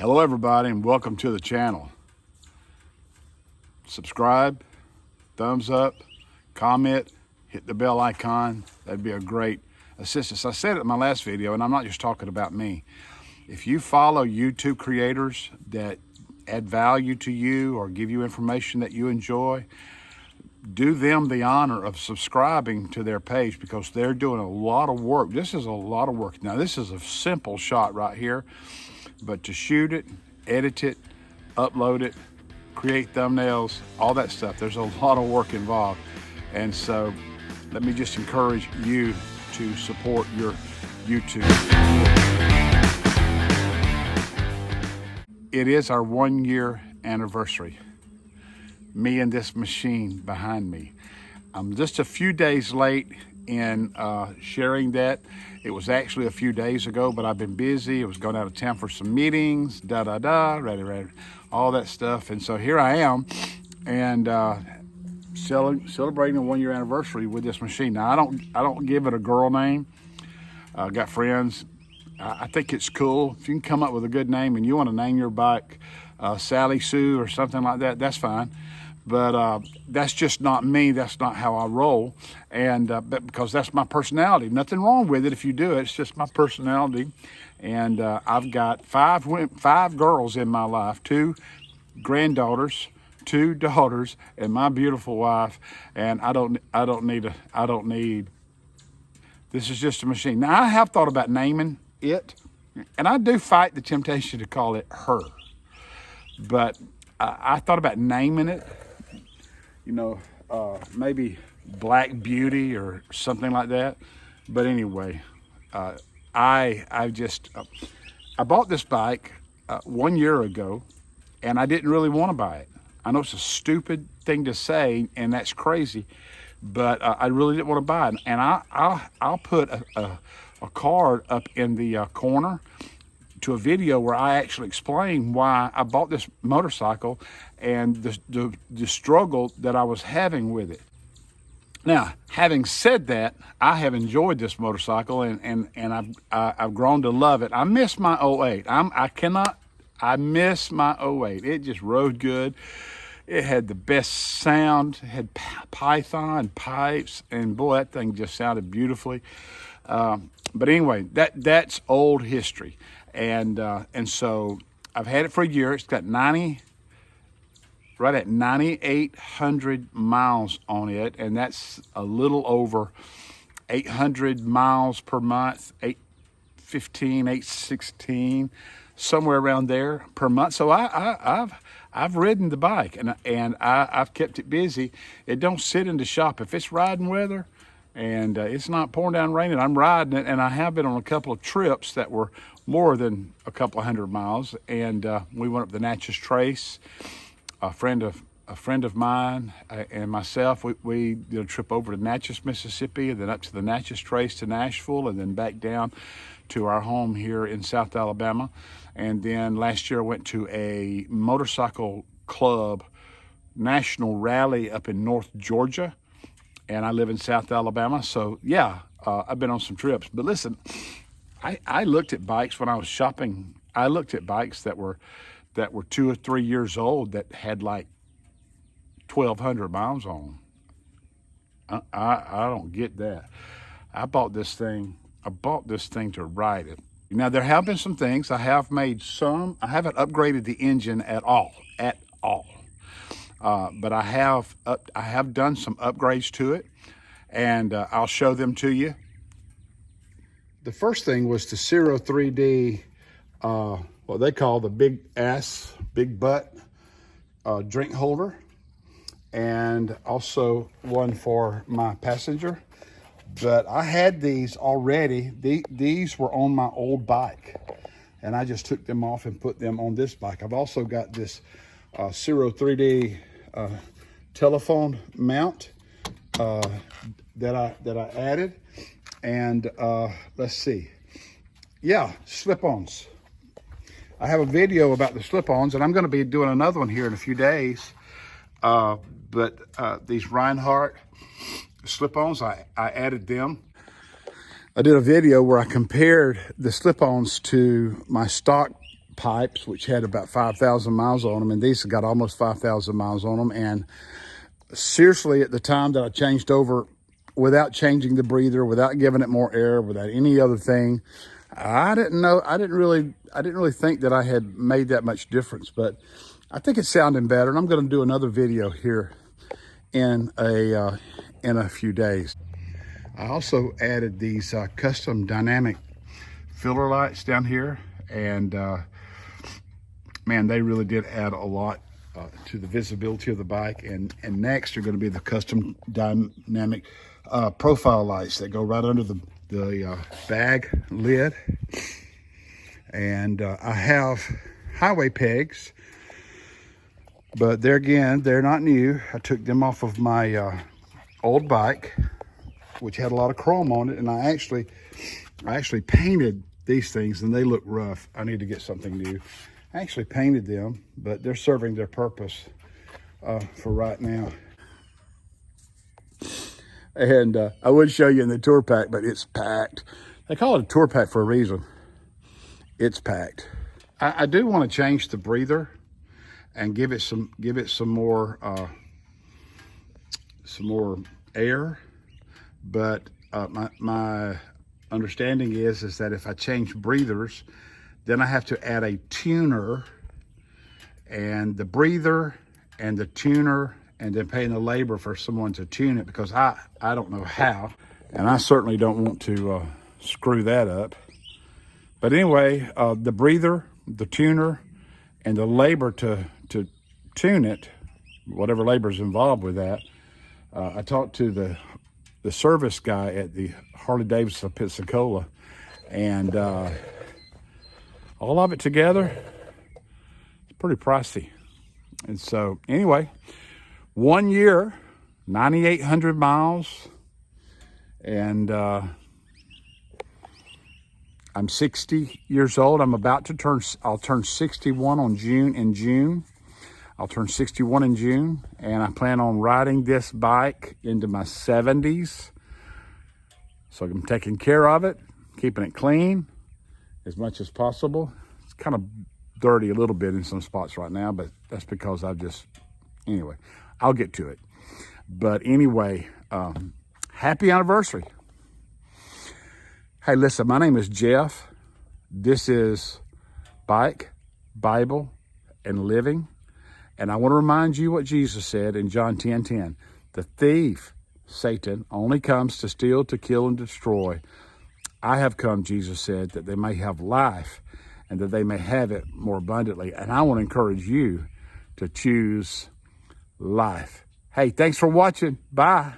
Hello everybody and welcome to the channel. Subscribe, thumbs up, comment, hit the bell icon. That'd be a great assistance. I said it in my last video, and I'm not just talking about me. If you follow YouTube creators that add value to you or give you information that you enjoy, do them the honor of subscribing to their page, because they're doing a lot of work. This is a lot of work. Now, this is a simple shot right here, but to shoot it, edit it, upload it, create thumbnails, all that stuff, there's a lot of work involved. And so let me just encourage you to support your YouTube. It is our 1 year anniversary. Me and this machine behind me. I'm just a few days late in sharing that. It was actually a few days ago, but I've been busy. I was going out of town for some meetings, ready, all that stuff. And so here I am, and celebrating a 1 year anniversary with this machine. Now I don't give it a girl name. I got friends. I think it's cool. If you can come up with a good name and you want to name your bike Sally Sue or something like that, that's fine. But that's just not me. That's not how I roll. And but because that's my personality. Nothing wrong with it if you do it. It's just my personality. And I've got five girls in my life, 2 granddaughters, 2 daughters, and my beautiful wife. And I don't need. This is just a machine. Now I have thought about naming it, and I do fight the temptation to call it her. But I thought about naming it. You know, maybe Black Beauty or something like that. But anyway, I bought this bike 1 year ago, and I didn't really want to buy it. I know it's a stupid thing to say, and that's crazy, but I really didn't want to buy it. And I'll put a card up in the corner to a video where I actually explain why I bought this motorcycle and the struggle that I was having with it. Now, having said that, I have enjoyed this motorcycle, and I've grown to love it. I miss my 08. I miss my 08. It just rode good. It had the best sound. It had Python pipes, and boy, that thing just sounded beautifully. But anyway, that's old history. And so I've had it for a year. It's got right at 9,800 miles on it, and that's a little over 800 miles per month, 815, 816, somewhere around there per month. So I've ridden the bike, and I've kept it busy. It don't sit in the shop. If it's riding weather and it's not pouring down raining, I'm riding it, and I have been on a couple of trips that were more than a couple of 100 miles. And we went up the Natchez Trace. A friend of mine and myself, we did a trip over to Natchez, Mississippi, and then up to the Natchez Trace to Nashville, and then back down to our home here in South Alabama. And then last year I went to a motorcycle club national rally up in North Georgia, and I live in South Alabama. So yeah, I've been on some trips. But listen, I looked at bikes when I was shopping. I looked at bikes that were 2 or 3 years old that had like 1,200 miles on them. I don't get that. I bought this thing to ride it. Now, there have been some things. I haven't upgraded the engine at all. But I have done some upgrades to it, and I'll show them to you. The first thing was the Zero 3D, what they call the big butt drink holder, and also one for my passenger. But I had these already. These were on my old bike, and I just took them off and put them on this bike. I've also got this Zero 3D telephone mount that I added, and let's see. Yeah, slip-ons. I have a video about the slip-ons, and I'm going to be doing another one here in a few days. But these Reinhardt slip-ons, I added them. I did a video where I compared the slip-ons to my stock pipes, which had about 5,000 miles on them, and these have got almost 5,000 miles on them. And seriously, at the time that I changed over, without changing the breather, without giving it more air, without any other thing, I didn't really think that I had made that much difference, but I think it's sounding better. And I'm going to do another video here in a few days. I also added these custom dynamic filler lights down here, and man, they really did add a lot to the visibility of the bike. And next are going to be the custom dynamic profile lights that go right under the bag lid. And I have highway pegs, but there again, they're not new. I took them off of my old bike, which had a lot of chrome on it, and I actually painted these things, and they look rough. I need to get something new. I actually painted them, but they're serving their purpose for right now. And I would show you in the tour pack, but it's packed. They call it a tour pack for a reason. It's packed. I do want to change the breather and give it some more air. But my understanding is that if I change breathers, then I have to add a tuner, and the breather and the tuner, and then paying the labor for someone to tune it, because I don't know how, and I certainly don't want to screw that up. But anyway, the breather, the tuner, and the labor to tune it, whatever labor is involved with that. I talked to the service guy at the Harley Davidson Pensacola, and all of it together, it's pretty pricey. And so anyway, 1 year, 9,800 miles, and I'm 60 years old. I'll turn 61 in June. I'll turn 61 in June, and I plan on riding this bike into my 70s. So I'm taking care of it, keeping it clean as much as possible. It's kind of dirty a little bit in some spots right now, but that's because anyway, I'll get to it. But anyway, happy anniversary. Hey, listen, my name is Jeff. This is Bike, Bible, and Living. And I want to remind you what Jesus said in John 10:10. The thief, Satan, only comes to steal, to kill, and destroy. I have come, Jesus said, that they may have life and that they may have it more abundantly. And I want to encourage you to choose life. Hey, thanks for watching. Bye.